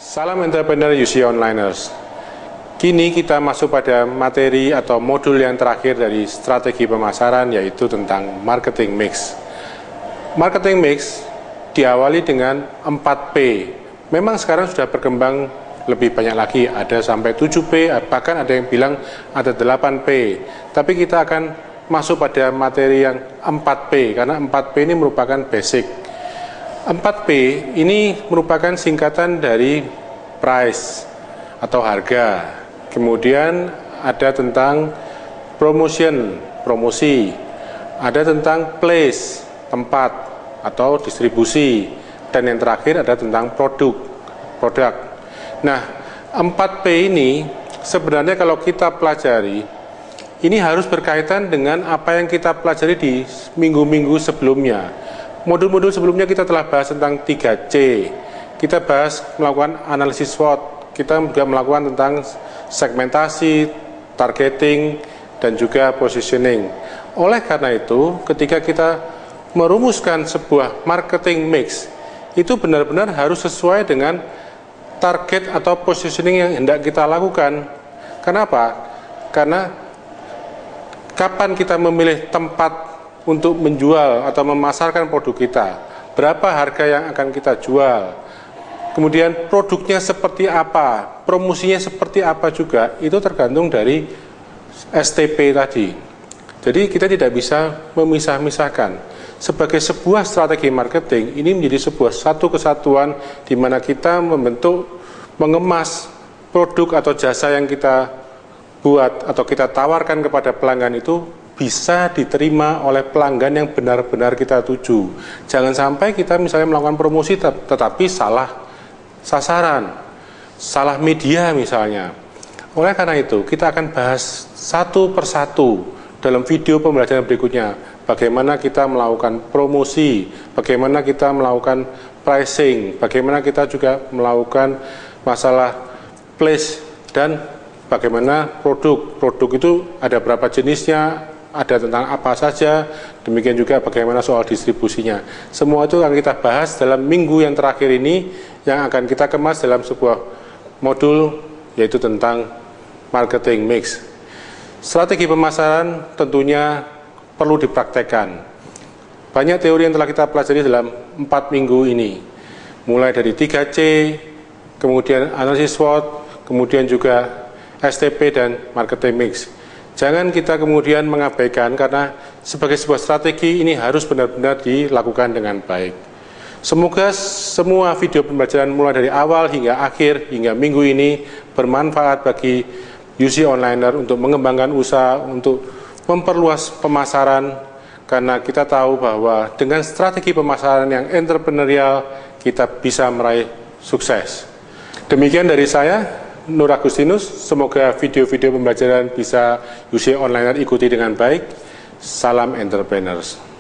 Salam entrepreneur UC Onliners. Kini kita masuk pada materi atau modul yang terakhir dari strategi pemasaran, yaitu tentang marketing mix. Marketing mix diawali dengan 4P. Memang sekarang sudah berkembang lebih banyak lagi, ada sampai 7P, bahkan ada yang bilang ada 8P. Tapi kita akan masuk pada materi yang 4P, karena 4P ini merupakan basic. 4P ini merupakan singkatan dari price atau harga, kemudian ada tentang promotion, promosi, ada tentang place, tempat atau distribusi, dan yang terakhir ada tentang produk. Nah, 4P ini sebenarnya kalau kita pelajari, ini harus berkaitan dengan apa yang kita pelajari di minggu-minggu sebelumnya. Modul-modul sebelumnya kita telah bahas tentang 3C. Kita bahas melakukan analisis SWOT, kita juga melakukan tentang segmentasi, targeting, dan juga positioning. Oleh karena itu, ketika kita merumuskan sebuah marketing mix, itu benar-benar harus sesuai dengan target atau positioning yang hendak kita lakukan. Kenapa? Karena kapan kita memilih tempat untuk menjual atau memasarkan produk kita, berapa harga yang akan kita jual, kemudian produknya seperti apa, promosinya seperti apa juga, itu tergantung dari STP tadi. Jadi kita tidak bisa memisah-misahkan. Sebagai sebuah strategi marketing, ini menjadi sebuah satu kesatuan di mana kita mengemas produk atau jasa yang kita buat atau kita tawarkan kepada pelanggan itu bisa diterima oleh pelanggan yang benar-benar kita tuju. Jangan sampai kita misalnya melakukan promosi tetapi salah sasaran, salah media misalnya. Oleh karena itu, kita akan bahas satu persatu dalam video pembelajaran berikutnya. Bagaimana kita melakukan promosi, bagaimana kita melakukan pricing, bagaimana kita juga melakukan masalah place, dan bagaimana produk itu ada berapa jenisnya, ada tentang apa saja, demikian juga bagaimana soal distribusinya. Semua itu akan kita bahas dalam minggu yang terakhir ini, yang akan kita kemas dalam sebuah modul, yaitu tentang marketing mix. Strategi pemasaran tentunya perlu dipraktekkan. Banyak teori yang telah kita pelajari dalam 4 minggu ini, mulai dari 3C, kemudian analisis SWOT, kemudian juga STP dan marketing mix. Jangan kita kemudian mengabaikan, karena sebagai sebuah strategi ini harus benar-benar dilakukan dengan baik. Semoga semua video pembelajaran mulai dari awal hingga akhir, hingga minggu ini bermanfaat bagi UC Onliner untuk mengembangkan usaha, untuk memperluas pemasaran, karena kita tahu bahwa dengan strategi pemasaran yang entrepreneurial, kita bisa meraih sukses. Demikian dari saya, Nur Agustinus. Semoga video-video pembelajaran bisa UC Onliner ikuti dengan baik. Salam entrepreneurs.